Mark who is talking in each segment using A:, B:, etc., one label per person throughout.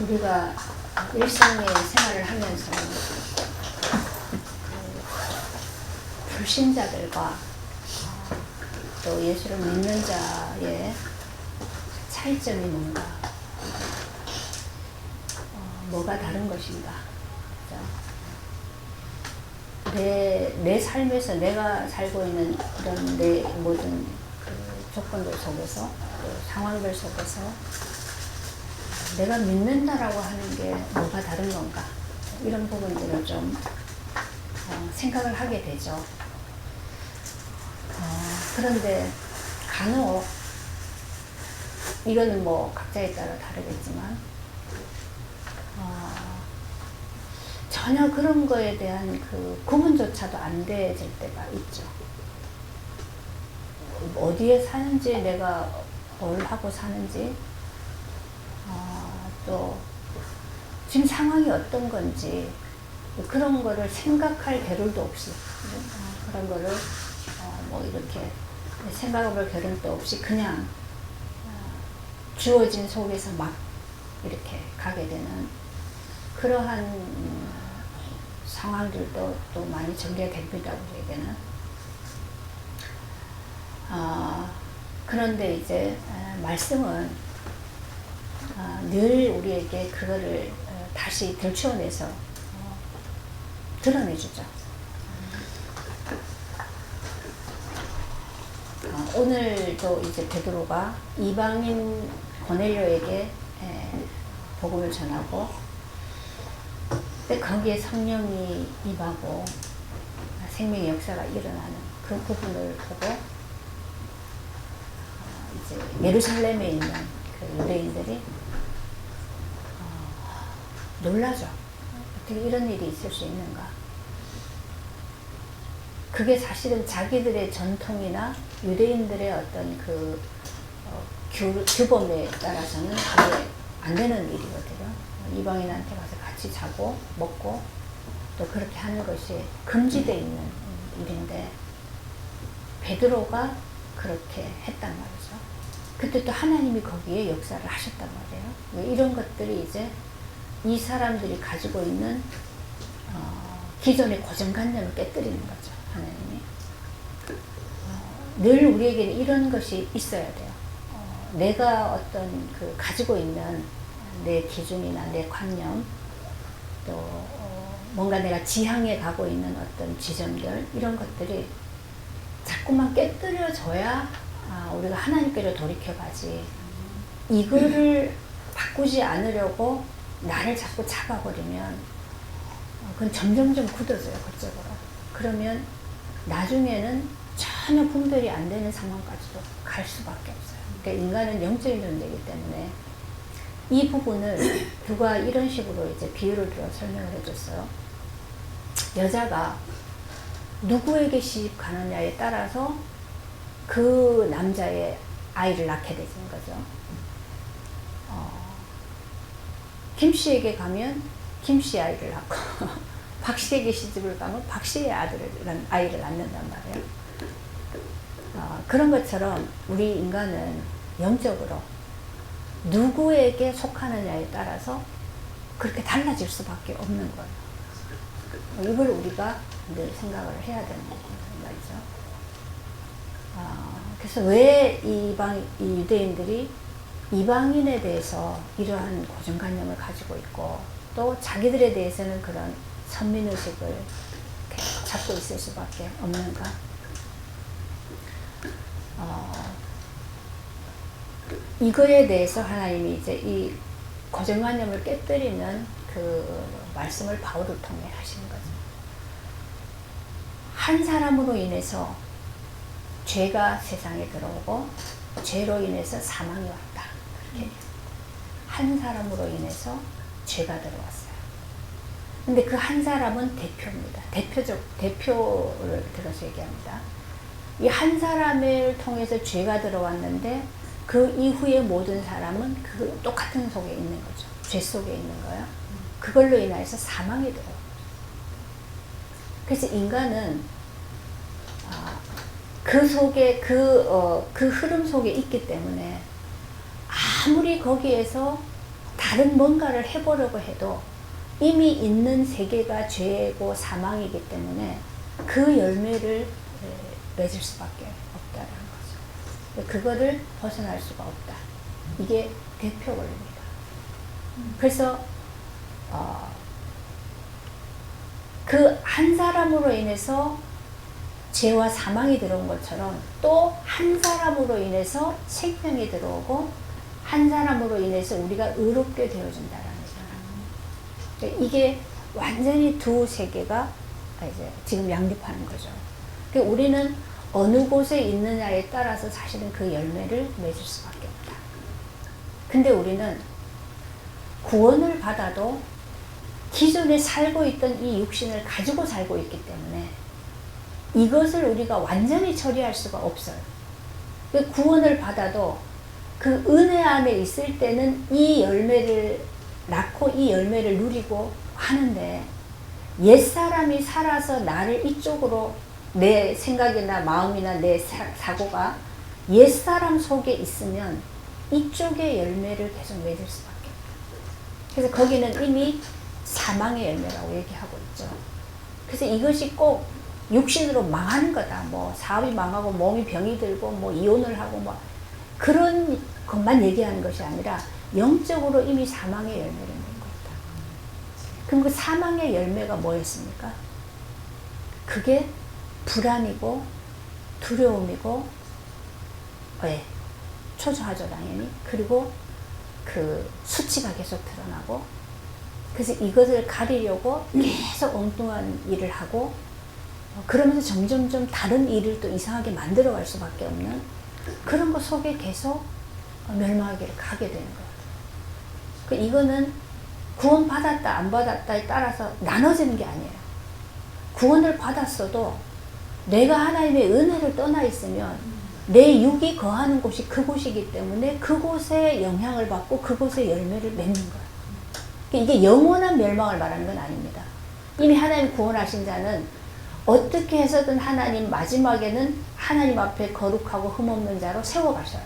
A: 우리가 일상의 생활을 하면서 불신자들과 또 예수를 믿는 자의 차이점이 뭔가, 뭐가 다른 것인가. 내 삶에서 내가 살고 있는 이런 내 모든 그 조건들 속에서, 또 상황들 속에서 내가 믿는다라고 하는 게 뭐가 다른 건가, 이런 부분들을 좀 생각을 하게 되죠. 그런데 간혹 이거는 뭐 각자에 따라 다르겠지만 전혀 그런 거에 대한 그 구분조차도 안 되질 때가 있죠. 어디에 사는지, 내가 뭘 하고 사는지, 또 지금 상황이 어떤 건지 그런 거를 생각할 겨를도 없이, 그런 거를 뭐 이렇게 생각해볼 겨를도 없이 그냥 주어진 속에서 막 이렇게 가게 되는 그러한 상황들도 또 많이 전개됩니다, 우리에게는. 그런데 이제 말씀은 늘 우리에게 그거를 다시 들추어내서 드러내주죠. 오늘도 이제 베드로가 이방인 고넬료에게 복음을 전하고, 근데 거기에 성령이 임하고 생명의 역사가 일어나는 그 부분을 보고 이제 예루살렘에 있는 그 유대인들이 놀라죠. 어떻게 이런 일이 있을 수 있는가. 그게 사실은 자기들의 전통이나 유대인들의 어떤 그 규범에 따라서는 그게 안 되는 일이거든요. 이방인한테 가서 같이 자고 먹고 또 그렇게 하는 것이 금지되어 있는 일인데 베드로가 그렇게 했단 말이죠. 그때 또 하나님이 거기에 역사를 하셨단 말이에요. 이런 것들이 이제 이 사람들이 가지고 있는 기존의 고정관념을 깨뜨리는 거죠. 하나님이. 늘 우리에게는 이런 것이 있어야 돼요. 내가 어떤 그 가지고 있는 내 기준이나 내 관념, 또 뭔가 내가 지향해 가고 있는 어떤 지점들, 이런 것들이 자꾸만 깨뜨려져야 우리가 하나님께로 돌이켜가지. 이거를 바꾸지 않으려고 나를 자꾸 잡아버리면 그건 점점점 굳어져요, 그쪽으로. 그러면 나중에는 전혀 분별이 안 되는 상황까지도 갈 수밖에 없어요. 그러니까 인간은 영적인 존재이기 때문에 이 부분을 누가 이런 식으로 이제 비유를 들어 설명을 해줬어요. 여자가 누구에게 시집 가느냐에 따라서 그 남자의 아이를 낳게 되는 거죠. 김씨에게 가면 김씨 아이를 낳고 박씨에게 시집을 가면 박씨의 아이를 낳는단 말이에요. 그런 것처럼 우리 인간은 영적으로 누구에게 속하느냐에 따라서 그렇게 달라질 수밖에 없는 거예요. 이걸 우리가 늘 생각을 해야 되는 말이죠. 그래서 왜 이 유대인들이 이방인에 대해서 이러한 고정관념을 가지고 있고, 또 자기들에 대해서는 그런 선민의식을 잡고 있을 수밖에 없는가. 이거에 대해서 하나님이 이제 이 고정관념을 깨뜨리는 그 말씀을 바울을 통해 하시는 거죠. 한 사람으로 인해서 죄가 세상에 들어오고 죄로 인해서 사망이 왔다. 그렇게 한 사람으로 인해서 죄가 들어왔어요. 근데 그 한 사람은 대표입니다. 대표를 들어서 얘기합니다. 이 한 사람을 통해서 죄가 들어왔는데 그 이후에 모든 사람은 그 똑같은 속에 있는 거죠. 죄 속에 있는 거예요. 그걸로 인해서 사망이 들어요. 그래서 인간은 그 속에 그 흐름 속에 있기 때문에 아무리 거기에서 다 다른 뭔가를 해보려고 해도 이미 있는 세계가 죄고 사망이기 때문에 그 열매를 맺을 수밖에 없다는 거죠. 그거를 벗어날 수가 없다. 이게 대표 원리입니다. 그래서 그 한 사람으로 인해서 죄와 사망이 들어온 것처럼 또 한 사람으로 인해서 생명이 들어오고 한 사람으로 인해서 우리가 의롭게 되어준다라는 거예요. 이게 완전히 두 세계가 이제 지금 양립하는 거죠. 그러니까 우리는 어느 곳에 있느냐에 따라서 사실은 그 열매를 맺을 수밖에 없다. 근데 우리는 구원을 받아도 기존에 살고 있던 이 육신을 가지고 살고 있기 때문에 이것을 우리가 완전히 처리할 수가 없어요. 구원을 받아도 그 은혜 안에 있을 때는 이 열매를 낳고 이 열매를 누리고 하는데 옛사람이 살아서 나를 이쪽으로 내 생각이나 마음이나 내 사고가 옛사람 속에 있으면 이쪽의 열매를 계속 맺을 수밖에 없어요. 그래서 거기는 이미 사망의 열매라고 얘기하고 있죠. 그래서 이것이 꼭 육신으로 망하는 거다. 뭐 사업이 망하고 몸이 병이 들고 뭐 이혼을 하고 뭐 그런 것만 얘기하는 것이 아니라 영적으로 이미 사망의 열매를 맺고 있다. 그럼 그 사망의 열매가 뭐였습니까? 그게 불안이고 두려움이고 초조하죠 당연히. 그리고 그 수치가 계속 드러나고 그래서 이것을 가리려고 계속 엉뚱한 일을 하고 그러면서 점점점 다른 일을 또 이상하게 만들어갈 수밖에 없는 그런 것 속에 계속 멸망하기를 가게 되는 거예요. 이거는 구원 받았다 안 받았다에 따라서 나눠지는 게 아니에요. 구원을 받았어도 내가 하나님의 은혜를 떠나 있으면 내 육이 거하는 곳이 그곳이기 때문에 그곳에 영향을 받고 그곳에 열매를 맺는 거예요. 이게 영원한 멸망을 말하는 건 아닙니다. 이미 하나님 구원하신 자는 어떻게 해서든 하나님 마지막에는 하나님 앞에 거룩하고 흠없는 자로 세워가셔요.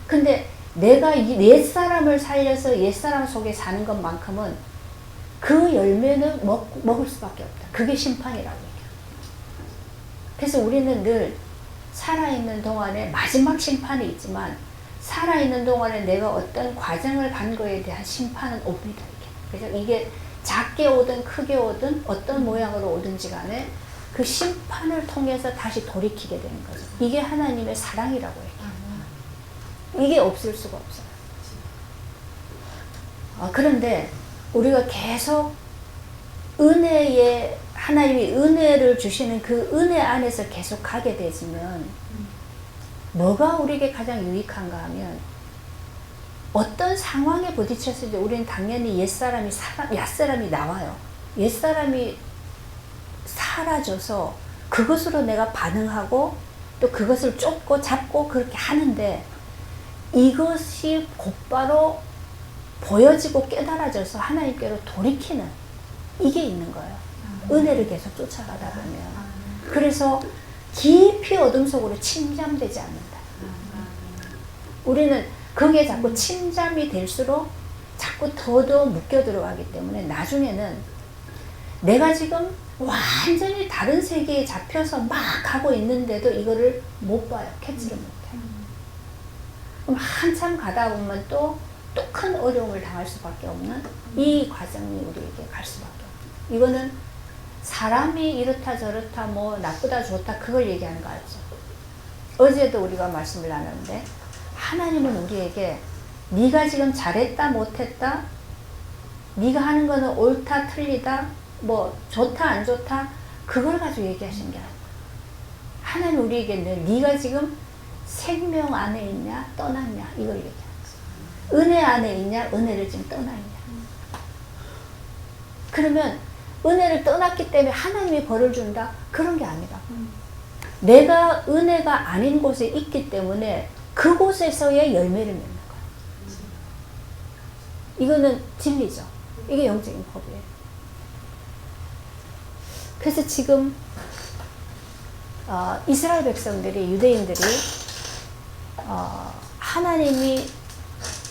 A: 근데 내가 옛사람을 살려서 옛사람 속에 사는 것만큼은 그 열매는 먹을 수밖에 없다. 그게 심판이라고 얘기해요. 그래서 우리는 늘 살아있는 동안에 마지막 심판이 있지만 살아있는 동안에 내가 어떤 과정을 간 거에 대한 심판은 옵니다. 그래서 이게 작게 오든 크게 오든 어떤 모양으로 오든지 간에 그 심판을 통해서 다시 돌이키게 되는 거죠. 이게 하나님의 사랑이라고 얘기해요. 이게 없을 수가 없어요. 그런데 우리가 계속 은혜에 하나님이 은혜를 주시는 그 은혜 안에서 계속 가게 되지면 뭐가 우리에게 가장 유익한가 하면 어떤 상황에 부딪혔을 때 우리는 당연히 옛사람이 나와요. 옛사람이 사라져서 그것으로 내가 반응하고 또 그것을 쫓고 잡고 그렇게 하는데 이것이 곧바로 보여지고 깨달아져서 하나님께로 돌이키는 이게 있는 거예요. 은혜를 계속 쫓아가다 보면. 그래서 깊이 어둠 속으로 침잠되지 않는다. 우리는 거기에 자꾸 침잠이 될수록 자꾸 더더 묶여 들어가기 때문에 나중에는 내가 지금 완전히 다른 세계에 잡혀서 막 가고 있는데도 이거를 못 봐요. 캐치를 못해요. 그럼 한참 가다 보면 또 큰 어려움을 당할 수밖에 없는 이 과정이 우리에게 갈 수밖에 없어요. 이거는 사람이 이렇다 저렇다 뭐 나쁘다 좋다 그걸 얘기하는 거 알죠? 어제도 우리가 말씀을 나눴는데 하나님은 우리에게 네가 지금 잘했다 못했다 네가 하는 거는 옳다 틀리다 뭐 좋다 안 좋다 그걸 가지고 얘기하신 게 아니에요. 하나님 우리에게 늘 네가 지금 생명 안에 있냐 떠났냐 이걸 얘기하는 거예요. 은혜 안에 있냐 은혜를 지금 떠나 있냐. 그러면 은혜를 떠났기 때문에 하나님이 벌을 준다 그런 게 아니라 내가 은혜가 아닌 곳에 있기 때문에 그곳에서의 열매를 맺는 거예요. 이거는 진리죠. 이게 영적인 법이에요. 그래서 지금 이스라엘 백성들이 유대인들이 하나님이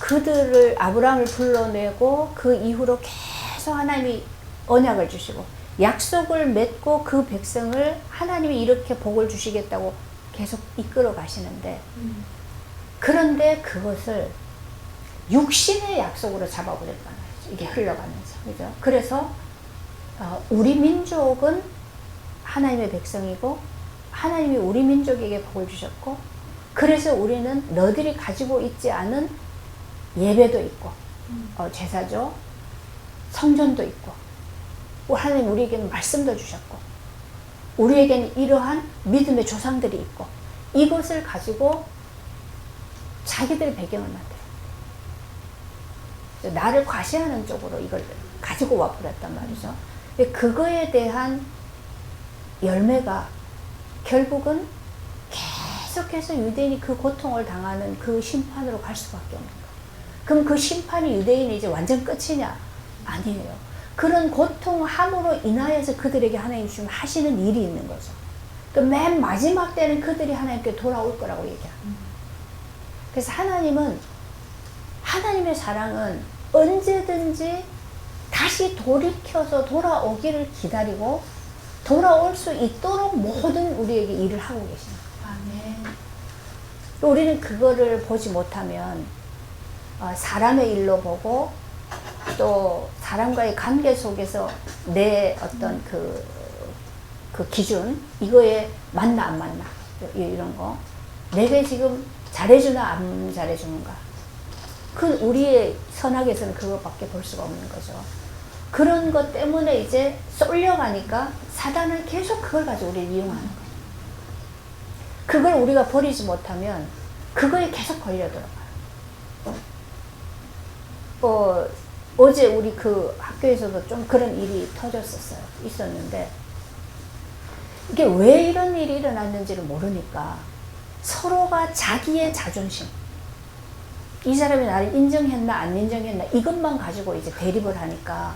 A: 그들을 아브라함을 불러내고 그 이후로 계속 하나님이 언약을 주시고 약속을 맺고 그 백성을 하나님이 이렇게 복을 주시겠다고 계속 이끌어 가시는데 그런데 그것을 육신의 약속으로 잡아버렸단 말이죠. 이게 흘러가면서. 그죠? 그래서 우리 민족은 하나님의 백성이고 하나님이 우리 민족에게 복을 주셨고 그래서 우리는 너들이 가지고 있지 않은 예배도 있고 제사죠. 성전도 있고 하나님 우리에게는 말씀도 주셨고 우리에게는 이러한 믿음의 조상들이 있고 이것을 가지고 자기들의 배경을 만들어 나를 과시하는 쪽으로 이걸 가지고 와버렸단 말이죠. 그거에 대한 열매가 결국은 계속해서 유대인이 그 고통을 당하는 그 심판으로 갈 수밖에 없는 거예요. 그럼 그 심판이 유대인이 이제 완전 끝이냐? 아니에요. 그런 고통함으로 인하여서 그들에게 하나님 지금 하시는 일이 있는 거죠. 그 맨 마지막 때는 그들이 하나님께 돌아올 거라고 얘기합니다. 그래서 하나님의 사랑은 언제든지 다시 돌이켜서 돌아오기를 기다리고 돌아올 수 있도록 모든 우리에게 일을 하고 계십니다.
B: 아멘.
A: 우리는 그거를 보지 못하면 사람의 일로 보고 또 사람과의 관계 속에서 내 어떤 그 기준 이거에 맞나 안 맞나 이런 거 내가 지금 잘해주나 안 잘해주는가 그 우리의 선악에서는 그것밖에 볼 수가 없는 거죠. 그런 것 때문에 이제 쏠려가니까 사단은 계속 그걸 가지고 우리를 이용하는 거예요. 그걸 우리가 버리지 못하면 그거에 계속 걸려들어가요. 어제 우리 그 학교에서도 좀 그런 일이 있었는데 이게 왜 이런 일이 일어났는지를 모르니까 서로가 자기의 자존심 이 사람이 나를 인정했나 안 인정했나 이것만 가지고 이제 대립을 하니까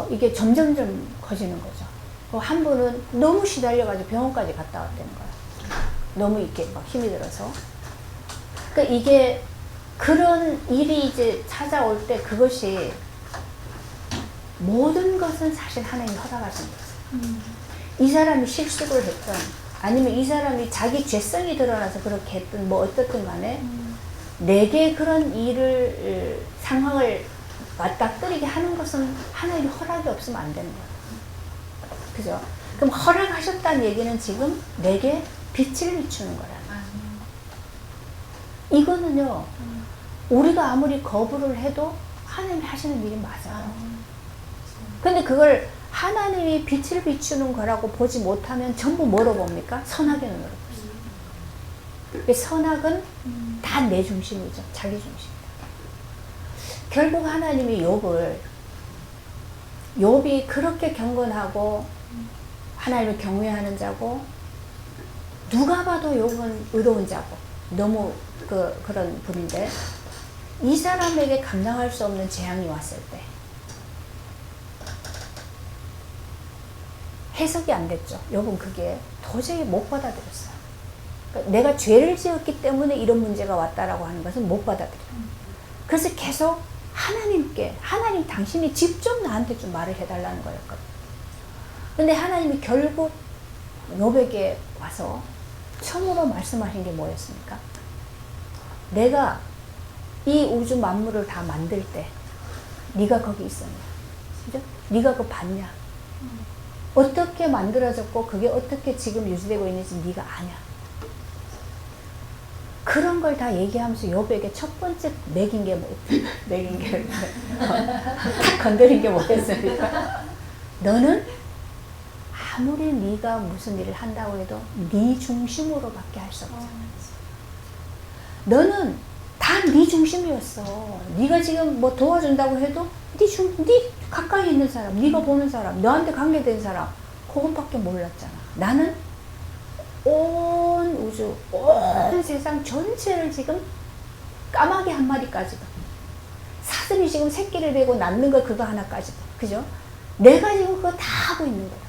A: 이게 점점점 커지는 거죠. 한 분은 너무 시달려가지고 병원까지 갔다 왔다는 거예요. 너무 이렇게 막 힘이 들어서. 그러니까 이게 그런 일이 이제 찾아올 때 그것이 모든 것은 사실 하나님이 허락하신 거예요. 이 사람이 실수를 했던 아니면 이 사람이 자기 죄성이 드러나서 그렇게 했든 뭐 어떻든 간에 내게 그런 일을 상황을 맞닥뜨리게 하는 것은 하나님의 허락이 없으면 안 되는 거예요. 그죠? 그럼 허락하셨다는 얘기는 지금 내게 빛을 비추는 거라는 거예요. 이거는요 우리가 아무리 거부를 해도 하나님이 하시는 일이 맞아요. 근데 그걸 하나님이 빛을 비추는 거라고 보지 못하면 전부 뭐로 봅니까? 선악의 눈으로 보죠. 선악은 다 내 중심이죠. 자기 중심. 결국 하나님이 욥이 그렇게 경건하고 하나님을 경외하는 자고 누가 봐도 욥은 의로운 자고 너무 그런 분인데 이 사람에게 감당할 수 없는 재앙이 왔을 때 해석이 안 됐죠. 욥은 그게 도저히 못 받아들였어요. 그러니까 내가 죄를 지었기 때문에 이런 문제가 왔다라고 하는 것은 못 받아들여요. 그래서 계속 하나님 당신이 직접 나한테 좀 말을 해달라는 거였거든요. 근데 하나님이 결국 욥에게 와서 처음으로 말씀하신 게 뭐였습니까? 내가 이 우주 만물을 다 만들 때 네가 거기 있었냐? 그죠? 네가 그거 봤냐? 어떻게 만들어졌고 그게 어떻게 지금 유지되고 있는지 네가 아냐? 그런 걸 다 얘기하면서 욥에게 첫 번째 매긴 게 딱 건드린 게 뭐였습니까? 너는 아무리 네가 무슨 일을 한다고 해도 네 중심으로밖에 할 수 없잖아. 너는 다 네 중심이었어. 네가 지금 뭐 도와준다고 해도 네 가까이 있는 사람, 네가 보는 사람, 너한테 관계된 사람 그것밖에 몰랐잖아. 나는 온 우주, 온 세상 전체를 지금 까마귀 한 마리까지도 사슴이 지금 새끼를 베고 낳는 거 그거 하나까지도 그죠? 내가 지금 그거 다 하고 있는 거야.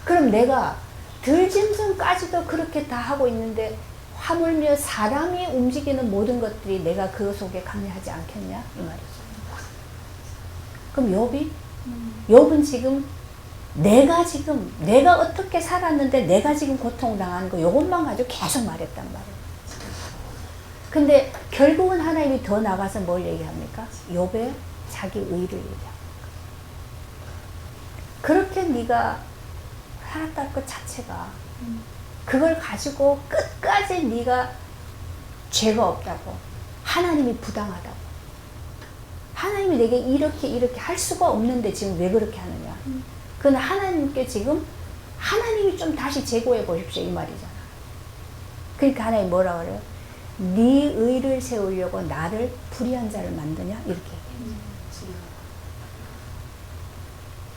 A: 그럼 내가 들짐승까지도 그렇게 다 하고 있는데 하물며 사람이 움직이는 모든 것들이 내가 그 속에 관여하지 않겠냐 이 말이죠. 그럼 욥은 지금 내가 어떻게 살았는데 내가 지금 고통당하는 거 이것만 가지고 계속 말했단 말이에요. 근데 결국은 하나님이 더 나가서 뭘 얘기합니까? 욥의 자기 의를 얘기합니다. 그렇게 네가 살았다는 것 자체가 그걸 가지고 끝까지 네가 죄가 없다고, 하나님이 부당하다고, 하나님이 내게 이렇게 할 수가 없는데 지금 왜 그렇게 하느냐. 그건 하나님께 지금 하나님이 좀 다시 재고해 보십시오 이 말이잖아. 그러니까 하나님 뭐라 그래요? 네 의를 세우려고 나를 불의한 자를 만드냐 이렇게 얘기해요.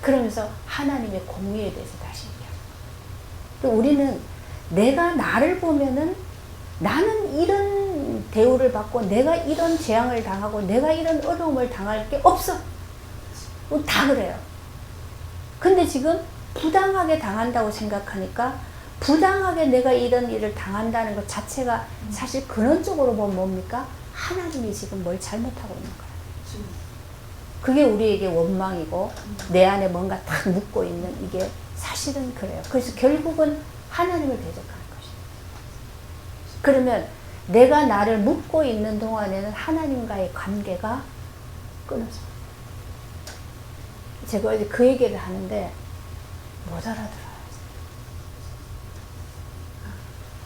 A: 그러면서 하나님의 공의에 대해서 다시 얘기해요. 우리는 내가 나를 보면은 나는 이런 대우를 받고 내가 이런 재앙을 당하고 내가 이런 어려움을 당할 게 없어. 다 그래요. 근데 지금 부당하게 당한다고 생각하니까 부당하게 내가 이런 일을 당한다는 것 자체가 사실 근원적으로 보면 뭡니까? 하나님이 지금 뭘 잘못하고 있는 거예요. 그게 우리에게 원망이고 내 안에 뭔가 딱 묻고 있는 이게 사실은 그래요. 그래서 결국은 하나님을 대적하는 것이에요. 그러면 내가 나를 묻고 있는 동안에는 하나님과의 관계가 끊어져요. 제가 이제 그 얘기를 하는데 못 알아들어요.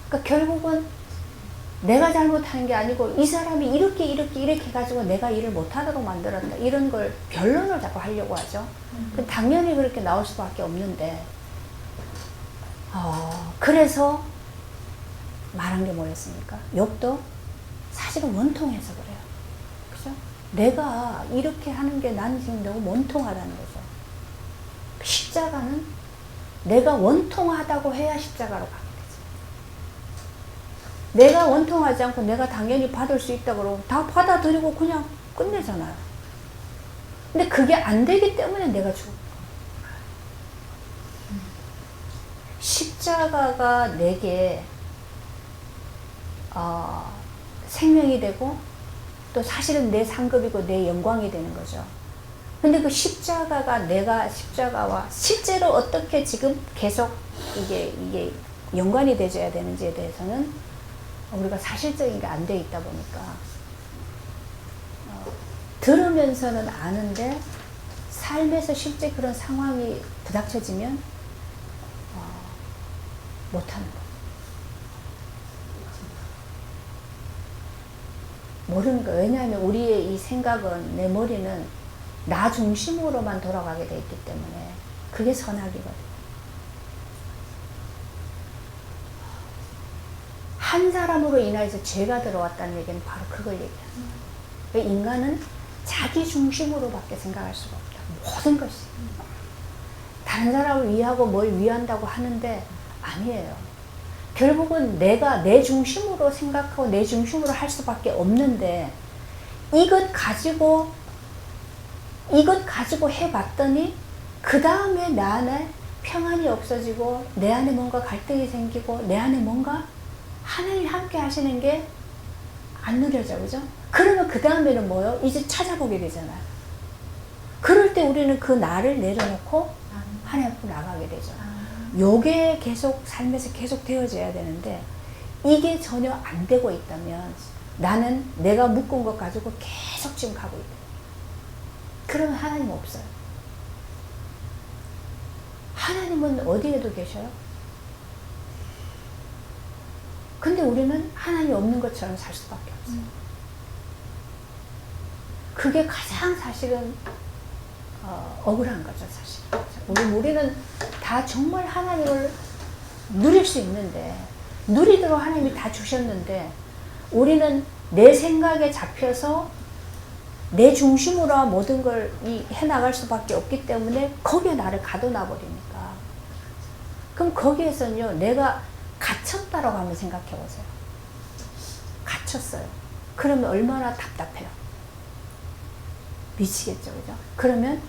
A: 그러니까 결국은 내가 잘못한 게 아니고 이 사람이 이렇게 가지고 내가 일을 못하도록 만들었다. 이런 걸 변론을 자꾸 하려고 하죠. 당연히 그렇게 나올 수밖에 없는데 그래서 말한 게 뭐였습니까? 욥도 사실은 원통해서 그래요. 그죠? 내가 이렇게 하는 게 나는 지금 너무 원통하다는 거죠. 십자가는 내가 원통하다고 해야 십자가로 가게 되죠. 내가 원통하지 않고 내가 당연히 받을 수 있다고 그러고 다 받아들이고 그냥 끝내잖아요. 근데 그게 안 되기 때문에 내가 죽은 거예요. 십자가가 내게 생명이 되고 또 사실은 내 상급이고 내 영광이 되는 거죠. 근데 그 십자가가 내가 십자가와 실제로 어떻게 지금 계속 이게 연관이 되어야 되는지에 대해서는 우리가 사실적인 게 안 돼 있다 보니까 들으면서는 아는데 삶에서 실제 그런 상황이 부닥쳐지면 못하는 거예요. 모르는 거예요. 왜냐하면 우리의 이 생각은, 내 머리는 나 중심으로만 돌아가게 돼 있기 때문에 그게 선악이거든요. 한 사람으로 인해서 죄가 들어왔다는 얘기는 바로 그걸 얘기하는 거예요. 인간은 자기 중심으로밖에 생각할 수가 없다. 모든 것이. 다른 사람을 위하고 뭘 위한다고 하는데 아니에요. 결국은 내가 내 중심으로 생각하고 내 중심으로 할 수밖에 없는데 이것 가지고 해봤더니 그 다음에 내 안에 평안이 없어지고 내 안에 뭔가 갈등이 생기고 내 안에 뭔가 하나님 함께 하시는 게 안 누려져. 그죠? 그러면 그 다음에는 뭐요? 이제 찾아보게 되잖아요. 그럴 때 우리는 그 나를 내려놓고 하나님 앞으로 나가게 되죠. 요게 계속 삶에서 계속 되어져야 되는데 이게 전혀 안 되고 있다면 나는 내가 묶은 것 가지고 계속 지금 가고 있다. 그러면 하나님 없어요. 하나님은 어디에도 계셔요? 근데 우리는 하나님이 없는 것처럼 살 수밖에 없어요. 그게 가장 사실은 억울한 거죠, 사실. 우리는 다 정말 하나님을 누릴 수 있는데, 누리도록 하나님이 다 주셨는데, 우리는 내 생각에 잡혀서 내 중심으로 모든 걸 해나갈 수밖에 없기 때문에 거기에 나를 가둬놔 버리니까. 그럼 거기에서는요, 내가 갇혔다라고 한번 생각해 보세요. 갇혔어요. 그러면 얼마나 답답해요. 미치겠죠, 그죠? 그러면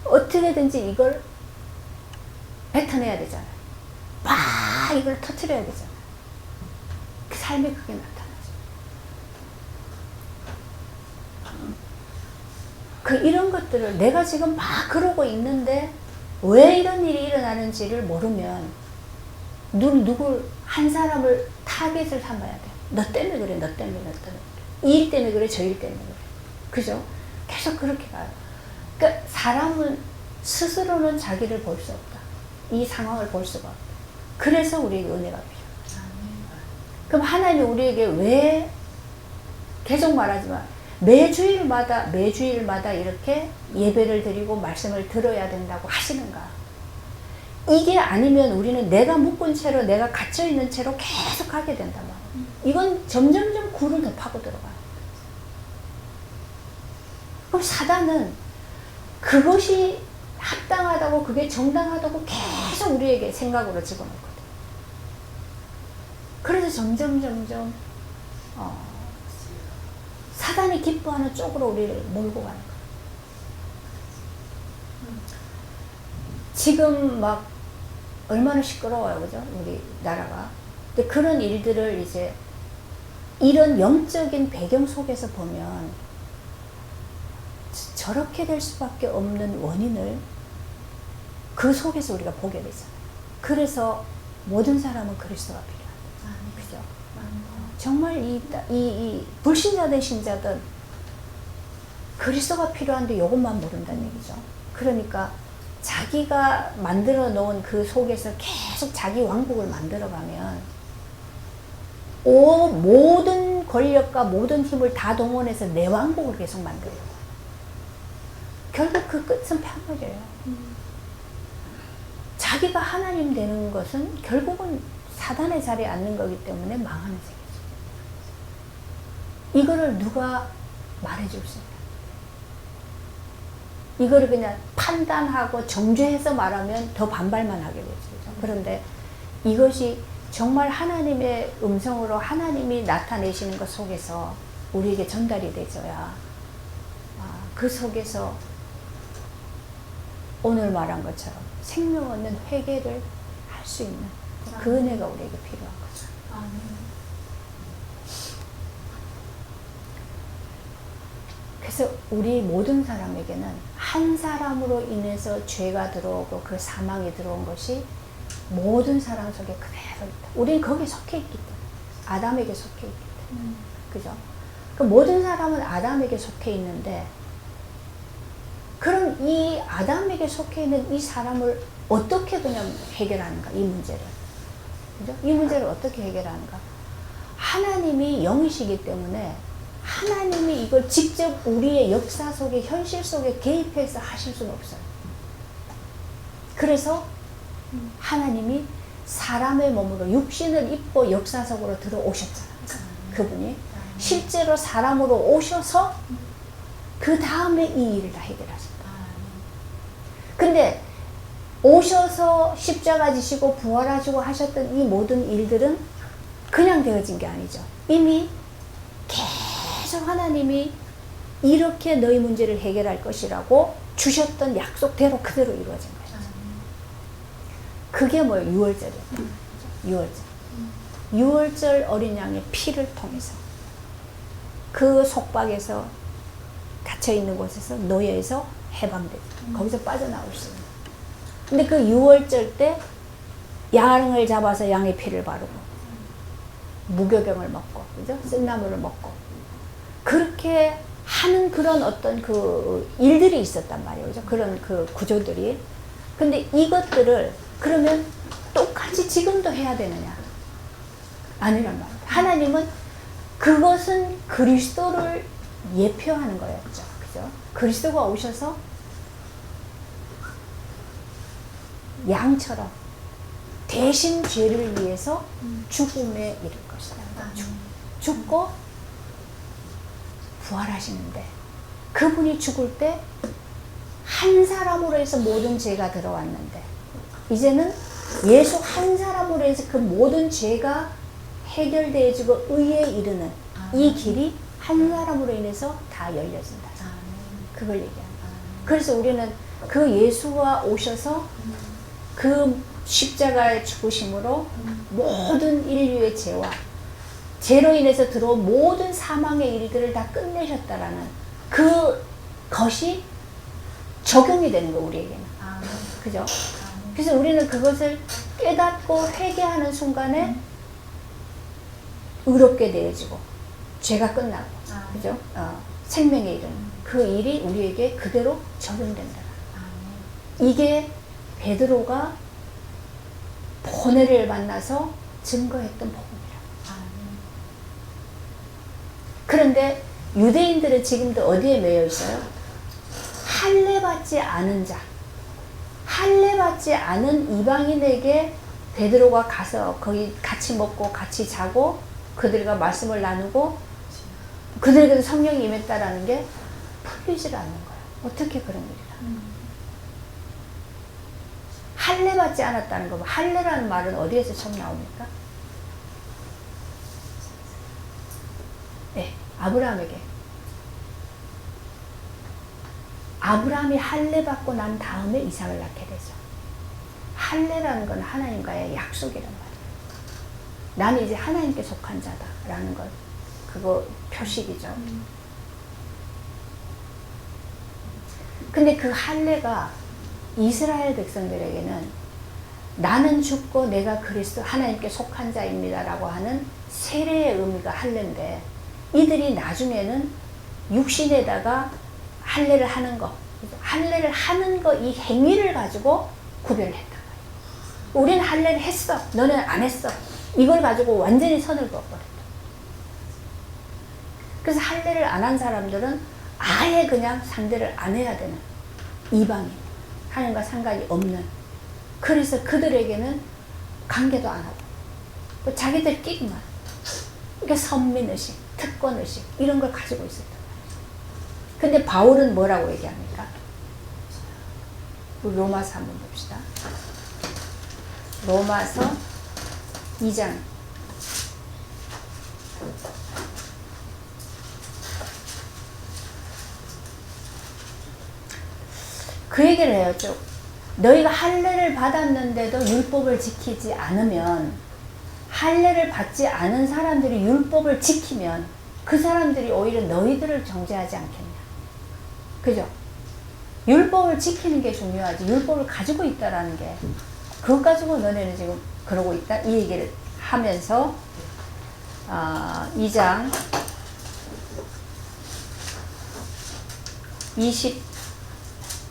A: 어떻게든지 이걸 뱉어내야 되잖아요. 막 이걸 터트려야 되잖아요. 삶이 그게 나타나죠. 이런 것들을 내가 지금 막 그러고 있는데 왜 이런 일이 일어나는지를 모르면 누굴 한 사람을 타겟을 삼아야 돼. 너 때문에 그래, 너 때문에, 너 때문에. 이 일 때문에 그래, 저 일 때문에 그래. 그죠? 계속 그렇게 가요. 그러니까 사람은 스스로는 자기를 볼 수 없다. 이 상황을 볼 수가 없다. 그래서 우리에게 은혜가 필요해. 그럼 하나님이 우리에게 왜 계속 말하지만 매주일마다 이렇게 예배를 드리고 말씀을 들어야 된다고 하시는가? 이게 아니면 우리는 내가 묶은 채로, 내가 갇혀있는 채로 계속 가게 된단 말이에요. 이건 점점점 굴을 더 파고 들어가요. 그럼 사단은 그것이 합당하다고, 그게 정당하다고 계속 우리에게 생각으로 집어넣거든. 그래서 점점 사단이 기뻐하는 쪽으로 우리를 몰고 가는 거예요. 지금 막 얼마나 시끄러워요, 그죠? 우리 나라가. 근데 그런 일들을 이제 이런 영적인 배경 속에서 보면 저렇게 될 수밖에 없는 원인을 그 속에서 우리가 보게 되잖아요. 그래서 모든 사람은 그리스도가 필요하다. 그죠? 정말 이 불신자든 신자든 그리스도가 필요한데 이것만 모른다는 얘기죠. 그러니까 자기가 만들어 놓은 그 속에서 계속 자기 왕국을 만들어 가면 모든 권력과 모든 힘을 다 동원해서 내 왕국을 계속 만들어요. 결국 그 끝은 파멸이에요. 자기가 하나님 되는 것은 결국은 사단의 자리에 앉는 거기 때문에 망하는 세계죠. 이거를 누가 말해줄 수 있냐? 이거를 그냥 판단하고 정죄해서 말하면 더 반발만 하게 되죠. 그런데 이것이 정말 하나님의 음성으로 하나님이 나타내시는 것 속에서 우리에게 전달이 되져야 그 속에서 오늘 말한 것처럼 생명 얻는 회개를 할 수 있는 그 은혜가 우리에게 필요한 거죠. 그래서 우리 모든 사람에게는 한 사람으로 인해서 죄가 들어오고 그 사망이 들어온 것이 모든 사람 속에 그대로 있다. 우리는 거기에 속해 있기 때문에. 아담에게 속해 있기 때문에. 그죠? 그 모든 사람은 아담에게 속해 있는데, 그럼 이 아담에게 속해 있는 이 사람을 어떻게 그냥 해결하는가? 이 문제를. 그죠? 이 문제를 어떻게 해결하는가? 하나님이 영이시기 때문에 하나님이 이걸 직접 우리의 역사 속에, 현실 속에 개입해서 하실 수는 없어요. 그래서 하나님이 사람의 몸으로 육신을 입고 역사 속으로 들어오셨잖아요. 그분이 실제로 사람으로 오셔서 그 다음에 이 일을 다 해결하셨다. 근데 오셔서 십자가 지시고 부활하시고 하셨던 이 모든 일들은 그냥 되어진 게 아니죠. 이미 계속 하나님이 이렇게 너희 문제를 해결할 것이라고 주셨던 약속대로 그대로 이루어진 거예요. 그게 뭐예요? 유월절이었다. 유월절. 유월절 어린 양의 피를 통해서 그 속박에서 갇혀있는 곳에서 노예에서 해방되죠. 거기서 빠져나올 수 있는. 근데 그 유월절 때 양을 잡아서 양의 피를 바르고 무교병을 먹고, 그죠? 쓴나물을 먹고 그렇게 하는 그런 어떤 그 일들이 있었단 말이에요. 그죠? 그런 그 구조들이. 근데 이것들을 그러면 똑같이 지금도 해야 되느냐? 아니란 말이에요. 하나님은 그것은 그리스도를 예표하는 거였죠. 그죠? 그리스도가 오셔서 양처럼 대신 죄를 위해서 죽음에 이를 것이다. 죽고 부활하시는데 그분이 죽을 때 한 사람으로 해서 모든 죄가 들어왔는데 이제는 예수 한 사람으로 해서 그 모든 죄가 해결되어지고 의에 이르는 이 길이 한 사람으로 인해서 다 열려진다. 그걸 얘기합니다. 그래서 우리는 그 예수가 오셔서 그 십자가의 죽으심으로 모든 인류의 죄와 죄로 인해서 들어온 모든 사망의 일들을 다 끝내셨다라는 그것이 적용이 되는 거 우리에게는. 그죠? 그래서 우리는 그것을 깨닫고 회개하는 순간에 의롭게 되어지고 죄가 끝나고 그죠? 생명의 일은 그 일이 우리에게 그대로 적용된다. 이게 베드로가 보내를 만나서 증거했던 복음이라. 그런데 유대인들은 지금도 어디에 매여 있어요? 할례받지 않은 자, 할례받지 않은 이방인에게 베드로가 가서 거기 같이 먹고 같이 자고 그들과 말씀을 나누고 그들에게도 성령이 임했다라는 게 풀리질 않는 거예요. 어떻게 그런 일이라? 할례받지 않았다는 거, 할례라는 말은 어디에서 처음 나옵니까? 네, 아브라함에게. 아브라함이 할례받고 난 다음에 이삭을 낳게 되죠. 할례라는 건 하나님과의 약속이란 말이에요. 나는 이제 하나님께 속한 자다라는 걸, 그거 표식이죠. 근데 그 할례가 이스라엘 백성들에게는 나는 죽고 내가 그리스도 하나님께 속한 자입니다라고 하는 세례의 의미가 할례인데, 이들이 나중에는 육신에다가 할례를 하는 거, 할례를 하는 거, 이 행위를 가지고 구별을 했단 말이에요. 우리는 할례를 했어, 너는 안 했어. 이걸 가지고 완전히 선을 그어버렸다. 그래서 할례를 안 한 사람들은 아예 그냥 상대를 안 해야 되는 이방인, 하나님과 상관이 없는, 그래서 그들에게는 관계도 안 하고 자기들끼리만, 그러니까 선민의식, 특권의식 이런 걸 가지고 있었단 말이에요. 근데 바울은 뭐라고 얘기합니까? 로마서 한번 봅시다. 로마서 2장 그 얘기를 해요. 쭉. 너희가 할례를 받았는데도 율법을 지키지 않으면, 할례를 받지 않은 사람들이 율법을 지키면 그 사람들이 오히려 너희들을 정죄하지 않겠냐. 그죠? 율법을 지키는 게 중요하지, 율법을 가지고 있다라는 게, 그것 가지고 너네는 지금 그러고 있다, 이 얘기를 하면서 2장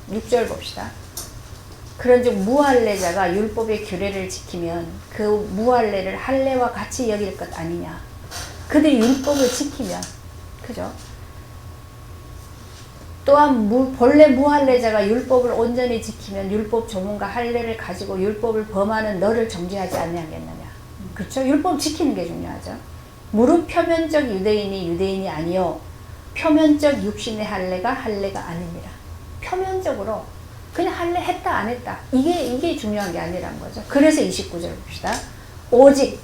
A: 26절 봅시다. 그런즉 무할례자가 율법의 규례를 지키면 그 무할례를 할례와 같이 여길 것 아니냐. 그들이 율법을 지키면, 그죠? 또한 본래 무할례자가 율법을 온전히 지키면 율법 조문과 할례를 가지고 율법을 범하는 너를 정죄하지 않냐겠느냐. 그렇죠? 율법 지키는 게 중요하죠. 무릇 표면적 유대인이 유대인이 아니요 표면적 육신의 할례가 할례가 아닙니다. 표면적으로 그냥 할례 했다 안 했다, 이게 중요한 게 아니란 거죠. 그래서 29절 봅시다. 오직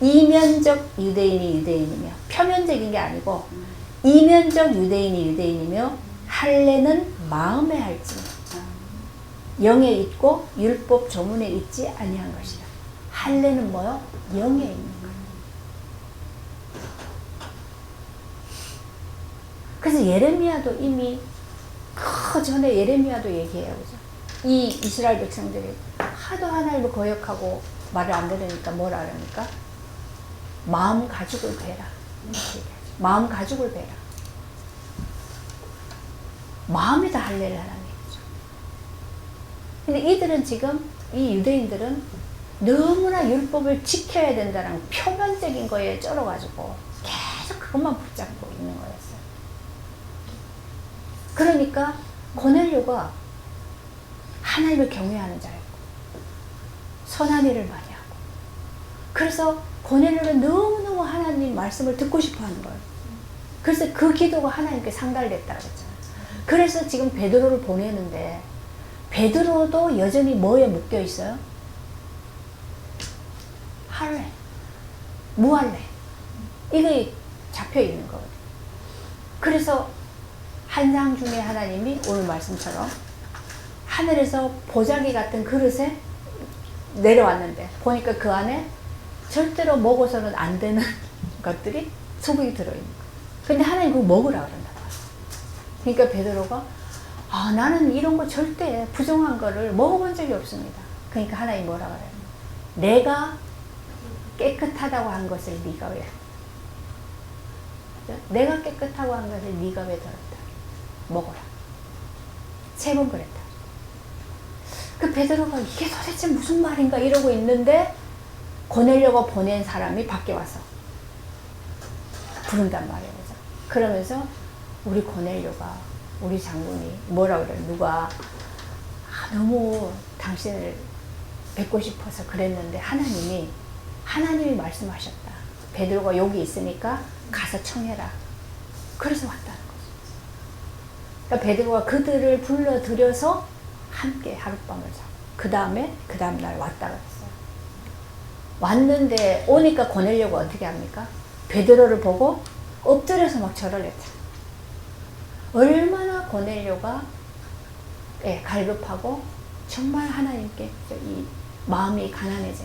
A: 이면적 유대인이 유대인이며, 표면적인 게 아니고 이면적 유대인이 유대인이며 할례는 마음에 할지 영에 있고 율법 조문에 있지 아니한 것이다. 할례는 뭐요? 영에 있는 거예요. 그래서 예레미야도 이미 그 전에 예레미야도 얘기해요. 그죠? 이 이스라엘 백성들이 하도 하나님을 거역하고 말을 안 들으니까 뭐라 그러니까? 마음 가죽을 베라. 마음 가죽을 베라. 마음에다 할례를 하라는 얘기죠. 근데 이들은 지금, 이 유대인들은 너무나 율법을 지켜야 된다는 표면적인 거에 쩔어가지고 계속 그것만 붙잡고 있는 거였어요. 그러니까 고넬료가 하나님을 경외하는 자였고 선한 일을 많이 하고, 그래서 고넬료는 너무너무 하나님 말씀을 듣고 싶어 하는 거예요. 그래서 그 기도가 하나님께 상달됐다고 했잖아요. 그래서 지금 베드로를 보내는데 베드로도 여전히 뭐에 묶여 있어요? 할례, 무할례, 이게 잡혀 있는 거거든요. 그래서 한 상 중에 하나님이 오늘 말씀처럼 하늘에서 보자기 같은 그릇에 내려왔는데 보니까 그 안에 절대로 먹어서는 안 되는 것들이 소고기 들어있는 거. 근데 하나님 그거 먹으라 그런다. 그러니까 베드로가 나는 이런 거 절대 부정한 거를 먹어본 적이 없습니다. 그러니까 하나님 뭐라 그래요? 내가 깨끗하다고 한 것을 네가 왜? 내가 깨끗하고 한 것을 네가 왜 들었다? 먹어라. 3번 그랬다. 그 베드로가 이게 도대체 무슨 말인가 이러고 있는데 고넬료가 보낸 사람이 밖에 와서 부른단 말이에요. 그죠? 그러면서 우리 고넬료가 우리 장군이 뭐라 그래요? 누가 너무 당신을 뵙고 싶어서 그랬는데 하나님이 말씀하셨다. 베드로가 여기 있으니까 가서 청해라. 그래서 왔다는 거죠. 그러니까 베드로가 그들을 불러들여서 함께 하룻밤을 자고 그 다음날 왔다 그랬어요. 왔는데 오니까 고넬료가 어떻게 합니까? 베드로를 보고 엎드려서 막 절을 했죠. 얼마나 고넬료가 갈급하고 정말 하나님께 이 마음이 가난해져.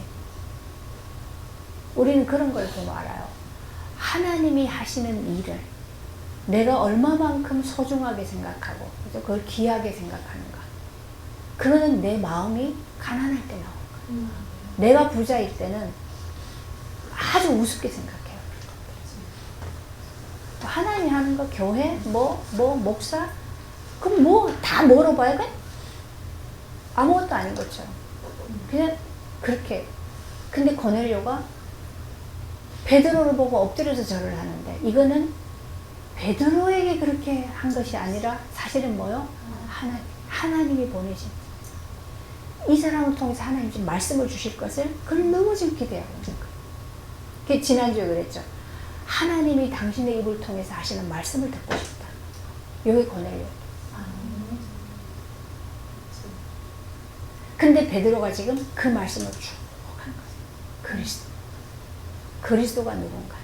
A: 우리는 그런 걸 보면 알아요. 하나님이 하시는 일을 내가 얼마만큼 소중하게 생각하고 그걸 귀하게 생각하는가. 그거는 내 마음이 가난할 때 나오는 거예요. 내가 부자일 때는 아주 우습게 생각해요. 하나님이 하는 거 교회 목사 그럼 다 물어봐야 돼? 아무것도 아닌 것처럼 그냥 그렇게. 근데 고넬료가 베드로를 보고 엎드려서 절을 하는데 이거는 베드로에게 그렇게 한 것이 아니라 사실은 뭐요? 하나님이 보내신 이 사람을 통해서 하나님 지금 말씀을 주실 것을 그걸 너무 지금 기대하고 있는 거예요. 지난주에 그랬죠. 하나님이 당신의 입을 통해서 하시는 말씀을 듣고 싶다. 여기 고넬료. 근데 베드로가 지금 그 말씀을 쭉 하는 거예요. 그리스도가 누군가?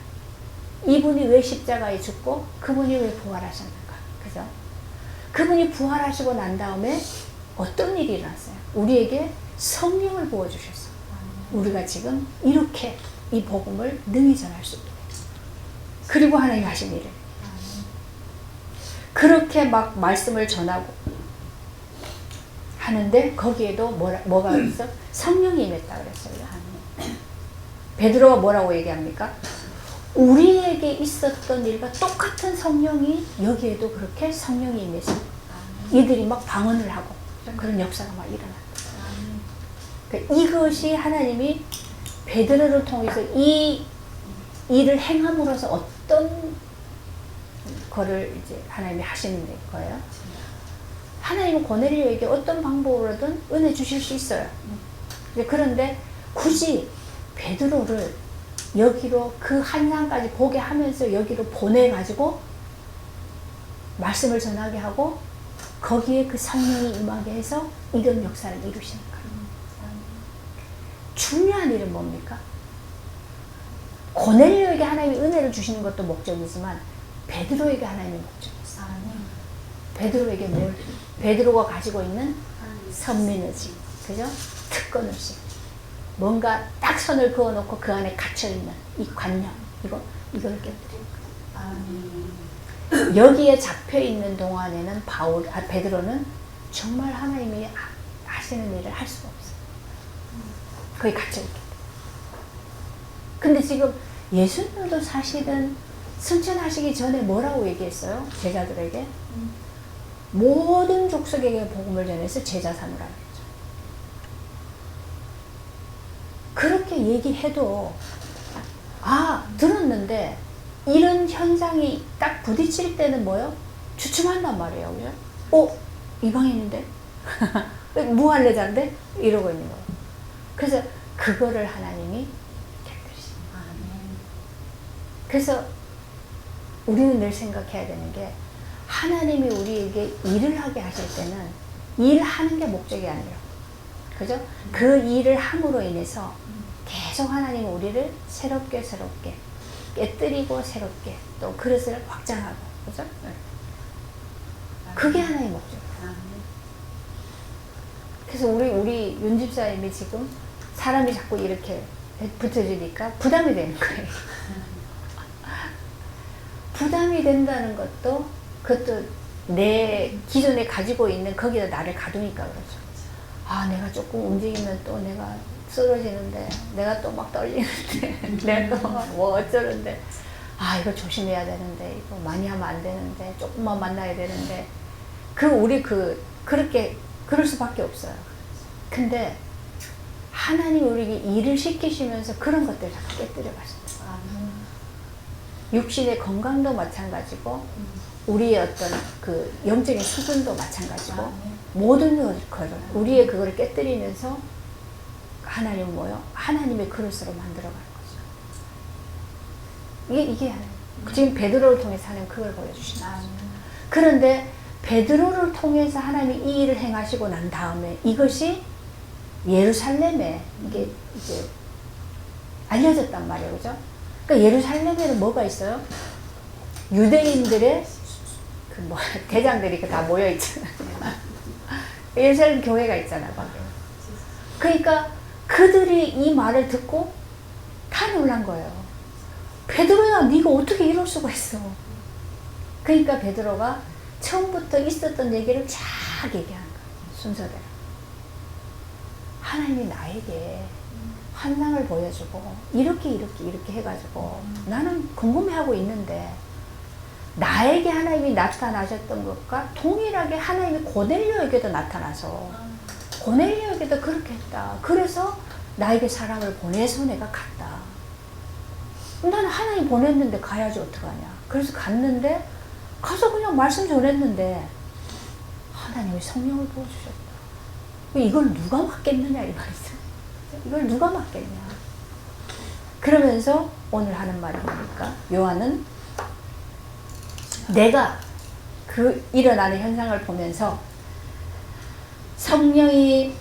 A: 이분이 왜 십자가에 죽고 그분이 왜 부활하셨는가? 그죠? 그분이 부활하시고 난 다음에 어떤 일이 일어났어요? 우리에게 성령을 부어주셨어요. 우리가 지금 이렇게 이 복음을 능히 전할 수 있게. 그리고 하나님 하신 일을 그렇게 막 말씀을 전하고 하는데 거기에도 뭐가 있어? 성령이 임했다 그랬어요. 베드로가 뭐라고 얘기합니까? 우리에게 있었던 일과 똑같은 성령이 여기에도 그렇게 성령이 임해서 이들이 막 방언을 하고 그런 역사가 막 일어났다. 그러니까 이것이 하나님이 베드로를 통해서 이 일을 행함으로써 어떤 거를 이제 하나님이 하시는 거예요. 하나님은 고넬료에게 어떤 방법으로든 은혜 주실 수 있어요. 그런데 굳이 베드로를 여기로 그 한상까지 보게 하면서 여기로 보내가지고 말씀을 전하게 하고 거기에 그 성령이 임하게 해서 이런 역사를 이루시는 거예요. 중요한 일은 뭡니까? 고넬료에게 하나님이 은혜를 주시는 것도 목적이지만 베드로에게 하나님의 목적이 있어요. 베드로에게 베드로가 가지고 있는 선민의식, 그죠? 특권의식, 뭔가 딱 선을 그어놓고 그 안에 갇혀있는 이 관념, 이걸 깨뜨리는 거예요. 여기에 잡혀있는 동안에는 베드로는 정말 하나님이 하시는 일을 할 수가 없어요. 거기 갇혀있기 때문에. 근데 지금 예수님도 사실은 승천하시기 전에 뭐라고 얘기했어요? 제자들에게? 모든 족속에게 복음을 전해서 제자 삼으라 그랬죠. 그렇게 얘기해도 들었는데 이런 현상이 딱 부딪힐 때는 뭐요? 주춤한단 말이에요. 그죠? 이방인인데? 무할례자인데? 이러고 있는 거예요. 그래서 그거를 하나님이 곁들이십니다. 그래서 우리는 늘 생각해야 되는 게 하나님이 우리에게 일을 하게 하실 때는 일하는 게 목적이 아니라 그죠? 그 일을 함으로 인해서 계속 하나님은 우리를 새롭게 깨뜨리고 새롭게 또 그릇을 확장하고 그죠? 그게 하나님의 목적이에요. 그래서 우리 윤 집사님이 지금 사람이 자꾸 이렇게 붙어주니까 부담이 되는 거예요. 부담이 된다는 것도 그것도 내 기존에 가지고 있는 거기다 나를 가두니까 그러죠. 아, 내가 조금 움직이면 또 내가 쓰러지는데, 내가 또 막 떨리는데, 내가 또 뭐 어쩌는데, 아, 이거 조심해야 되는데, 이거 많이 하면 안 되는데, 조금만 만나야 되는데, 그렇게, 그럴 수밖에 없어요. 근데, 하나님이 우리에게 일을 시키시면서 그런 것들을 자꾸 깨뜨려 가신다. 육신의 건강도 마찬가지고, 우리의 어떤 그 영적인 수준도 마찬가지고, 모든 것을, 우리의 그거를 깨뜨리면서, 하나님은 뭐요? 하나님의 그릇으로 만들어가는 거죠. 이게 하나님. 지금 베드로를 통해서 하나님 그걸 보여주시는 거죠. 그런데 베드로를 통해서 하나님이 이 일을 행하시고 난 다음에 이것이 예루살렘에 이게 알려졌단 말이에요. 그죠? 그러니까 예루살렘에는 뭐가 있어요? 유대인들의 대장들이 다 모여있잖아요. 예루살렘 교회가 있잖아요. 그러니까 그들이 이 말을 듣고 다 놀란 거예요. 베드로야, 네가 어떻게 이럴 수가 있어? 그러니까 베드로가 처음부터 있었던 얘기를 쫙 얘기하는 거예요. 순서대로. 하나님이 나에게 환상을 보여주고 이렇게 해가지고 나는 궁금해하고 있는데 나에게 하나님이 나타나셨던 것과 동일하게 하나님이 고넬료에게도 나타나서 고넬료에게도 그렇게 했다. 그래서 나에게 사람을 보내서 내가 갔다. 나는 하나님 보냈는데 가야지 어떡하냐. 그래서 갔는데 가서 그냥 말씀 전했는데 하나님이 성령을 부어주셨다. 이걸 누가 맡겠느냐 이 말이죠. 이걸 누가 맡겠냐. 그러면서 오늘 하는 말이 뭡니까? 요한은 내가 그 일어나는 현상을 보면서 성령이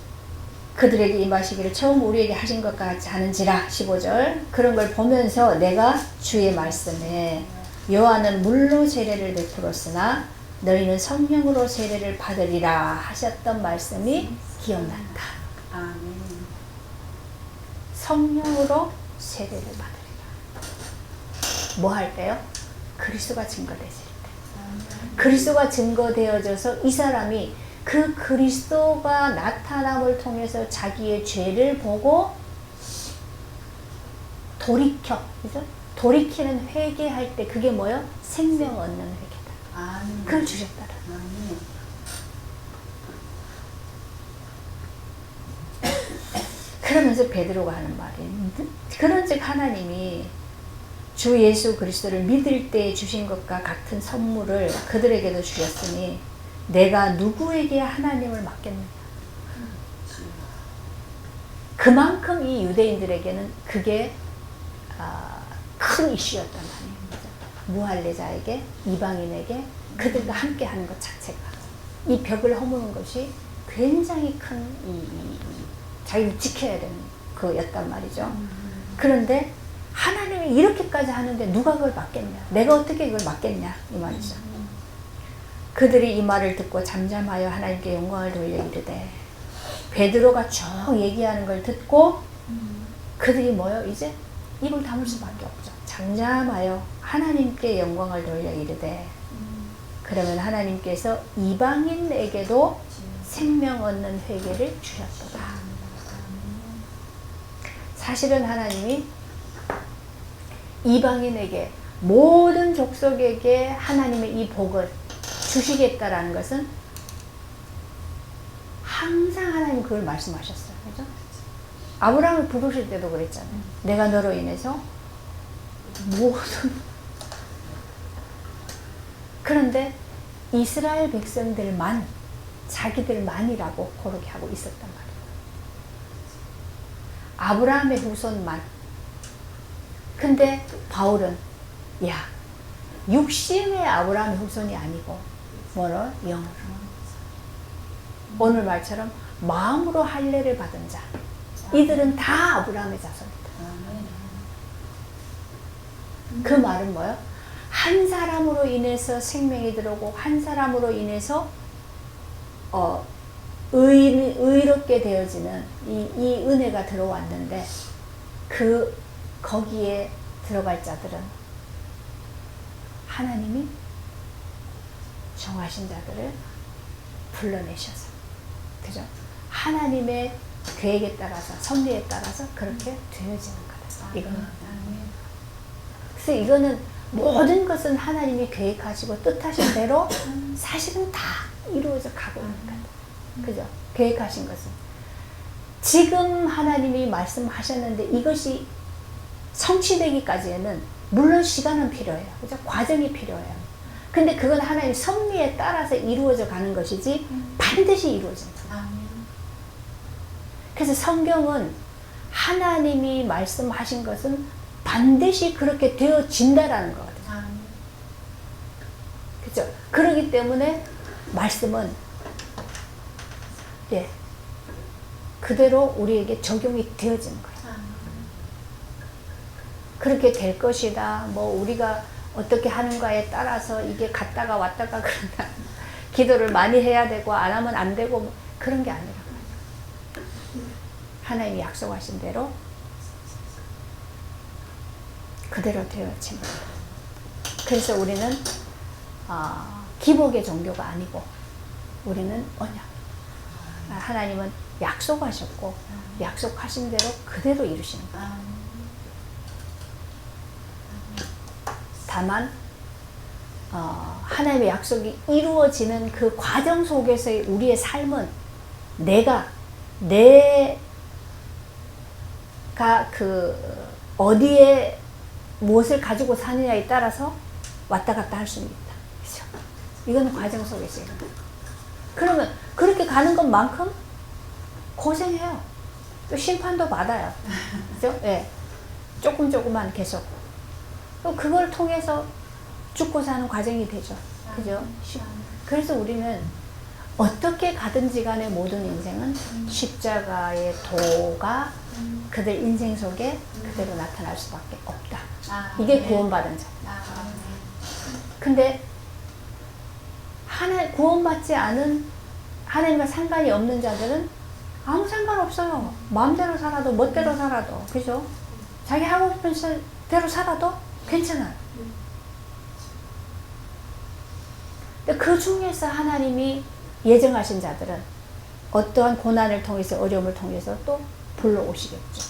A: 그들에게 임하시기를 처음 우리에게 하신 것 같이 하는지라 15절 그런 걸 보면서 내가 주의 말씀에 요한은 물로 세례를 베풀었으나 너희는 성령으로 세례를 받으리라 하셨던 말씀이 기억난다. 아멘. 성령으로 세례를 받으리라. 뭐 할 때요? 그리스도가 증거되실 때. 그리스도가 증거되어져서 이 사람이 그 그리스도가 나타남을 통해서 자기의 죄를 보고 돌이켜, 그죠? 돌이키는 회개할 때 그게 뭐요? 생명 얻는 회개다. 아멘. 그걸 주셨다. 아멘. 그러면서 베드로가 하는 말이 그런즉 하나님이 주 예수 그리스도를 믿을 때 주신 것과 같은 선물을 그들에게도 주셨으니 내가 누구에게 하나님을 맡겠느냐. 그만큼 이 유대인들에게는 그게 큰 이슈였단 말이에요. 무할례자에게, 이방인에게 그들과 함께 하는 것 자체가 이 벽을 허무는 것이 굉장히 큰 자기를 지켜야 되는 그였단 말이죠. 그런데 하나님이 이렇게까지 하는데 누가 그걸 맡겠냐. 내가 어떻게 그걸 맡겠냐 이 말이죠. 그들이 이 말을 듣고 잠잠하여 하나님께 영광을 돌려 이르되 베드로가 쭉 얘기하는 걸 듣고 그들이 뭐요? 이제 입을 다물 수밖에 없죠. 잠잠하여 하나님께 영광을 돌려 이르되 그러면 하나님께서 이방인에게도 생명 얻는 회개를 주셨도다. 사실은 하나님이 이방인에게 모든 족속에게 하나님의 이 복을 주시겠다라는 것은 항상 하나님 그걸 말씀하셨어요. 그죠? 아브라함을 부르실 때도 그랬잖아요. 내가 너로 인해서 모든 그런데 이스라엘 백성들만 자기들만이라고 그렇게 하고 있었단 말이에요. 아브라함의 후손만. 근데 바울은 야 육신의 아브라함의 후손이 아니고 뭐로? 영으로. 오늘 말처럼 마음으로 할례를 받은 자. 이들은 다 아브라함의 자손이다. 그 말은 뭐예요? 한 사람으로 인해서 생명이 들어오고 한 사람으로 인해서 의롭게 되어지는 이 은혜가 들어왔는데 거기에 들어갈 자들은 하나님이 정하신 자들을 불러내셔서, 그죠? 하나님의 계획에 따라서, 섭리에 따라서 그렇게 되어지는 거다. 이거는. 그래서 이거는 모든 것은 하나님이 계획하시고 뜻하신 대로 사실은 다 이루어져 가고 있는 거다. 그죠? 계획하신 것은. 지금 하나님이 말씀하셨는데 이것이 성취되기까지에는 물론 시간은 필요해요. 그죠? 과정이 필요해요. 근데 그건 하나님 섭리에 따라서 이루어져 가는 것이지 반드시 이루어집니다. 그래서 성경은 하나님이 말씀하신 것은 반드시 그렇게 되어진다라는 거거든요. 그죠? 그렇기 때문에 말씀은 예, 그대로 우리에게 적용이 되어지는 거예요. 그렇게 될 것이다. 뭐 우리가 어떻게 하는가에 따라서 이게 갔다가 왔다가 그런다. 기도를 많이 해야 되고 안 하면 안 되고 뭐 그런 게 아니라 하나님이 약속하신 대로 그대로 되어집니다. 그래서 우리는 기복의 종교가 아니고 우리는 언약. 하나님은 약속하셨고 약속하신 대로 그대로 이루시는 거예요. 다만 하나님의 약속이 이루어지는 그 과정 속에서의 우리의 삶은 내가 그 어디에 무엇을 가지고 사느냐에 따라서 왔다 갔다 할 수는 있다. 그렇죠? 이거는 과정 속에서 있는 거예요. 그러면 그렇게 가는 것만큼 고생해요. 또 심판도 받아요. 그죠? 예. 조금만 계속. 또 그걸 통해서 죽고 사는 과정이 되죠. 그죠? 그래서 우리는 어떻게 가든지 간에 모든 인생은 십자가의 도가 그들 인생 속에 그대로 나타날 수밖에 없다. 이게 구원받은 자. 근데 구원받지 않은 하나님과 상관이 없는 자들은 아무 상관없어요. 마음대로 살아도 멋대로 살아도 그죠? 자기 하고 싶은 대로 살아도 괜찮아요. 근데 그 중에서 하나님이 예정하신 자들은 어떠한 고난을 통해서 어려움을 통해서 또 불러오시겠죠.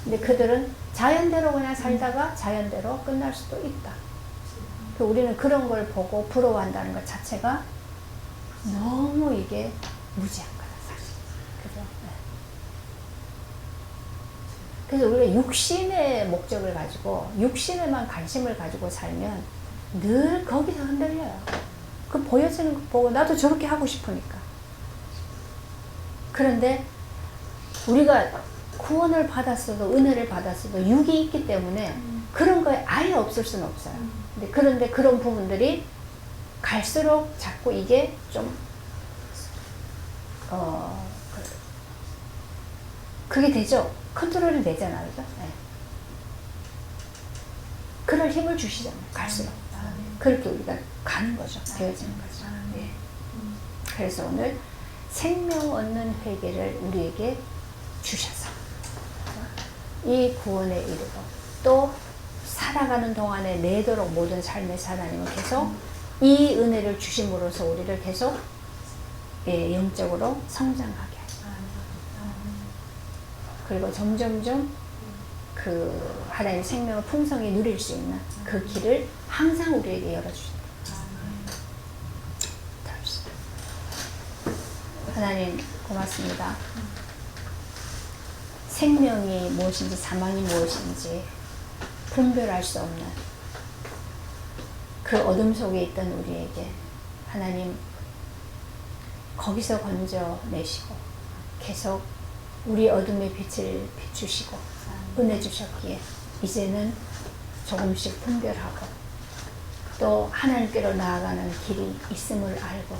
A: 근데 그들은 자연대로 그냥 살다가 자연대로 끝날 수도 있다. 우리는 그런 걸 보고 부러워한다는 것 자체가 너무 이게 무지한 거다, 사실. 그죠? 네. 그래서 우리가 육신의 목적을 가지고, 육신에만 관심을 가지고 살면 늘 거기서 흔들려요. 그 보여지는 거 보고 나도 저렇게 하고 싶으니까. 그런데 우리가 구원을 받았어도, 은혜를 받았어도 육이 있기 때문에 그런 거에 아예 없을 수는 없어요. 그런데 그런 부분들이 갈수록 자꾸 이게 좀 그게 되죠. 컨트롤이 되잖아요. 그죠? 네. 그럴 힘을 주시잖아요. 갈수록. 그렇게 우리가 가는 거죠. 되어지는 거죠. 네. 그래서 오늘 생명 얻는 회개를 우리에게 주셔서 이 구원에 이르고 또 살아가는 동안에 내도록 모든 삶의 하나님은 계속 이 은혜를 주심으로써 우리를 계속 영적으로 성장하게 하시고 그리고 점점점 그 하나님의 생명을 풍성히 누릴 수 있는 그 길을 항상 우리에게 열어주신다. 하나님 고맙습니다. 생명이 무엇인지 사망이 무엇인지 분별할 수 없는 그 어둠 속에 있던 우리에게 하나님 거기서 건져내시고 계속 우리 어둠의 빛을 비추시고 은혜 주셨기에 이제는 조금씩 분별하고 또 하나님께로 나아가는 길이 있음을 알고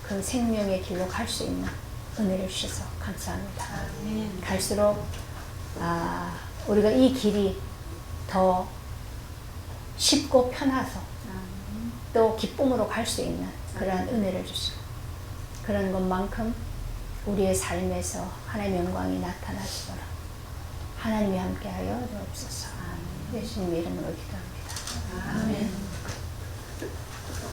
A: 그 생명의 길로 갈 수 있는 은혜를 주셔서 감사합니다. 갈수록 우리가 이 길이 더 쉽고 편해서 또 기쁨으로 갈 수 있는 그러한 은혜를 주시고 그런 것만큼 우리의 삶에서 하나님의 영광이 나타나시도록 하나님이 함께하여 주옵소서. 예수님의 이름으로 기도합니다.
B: 아멘.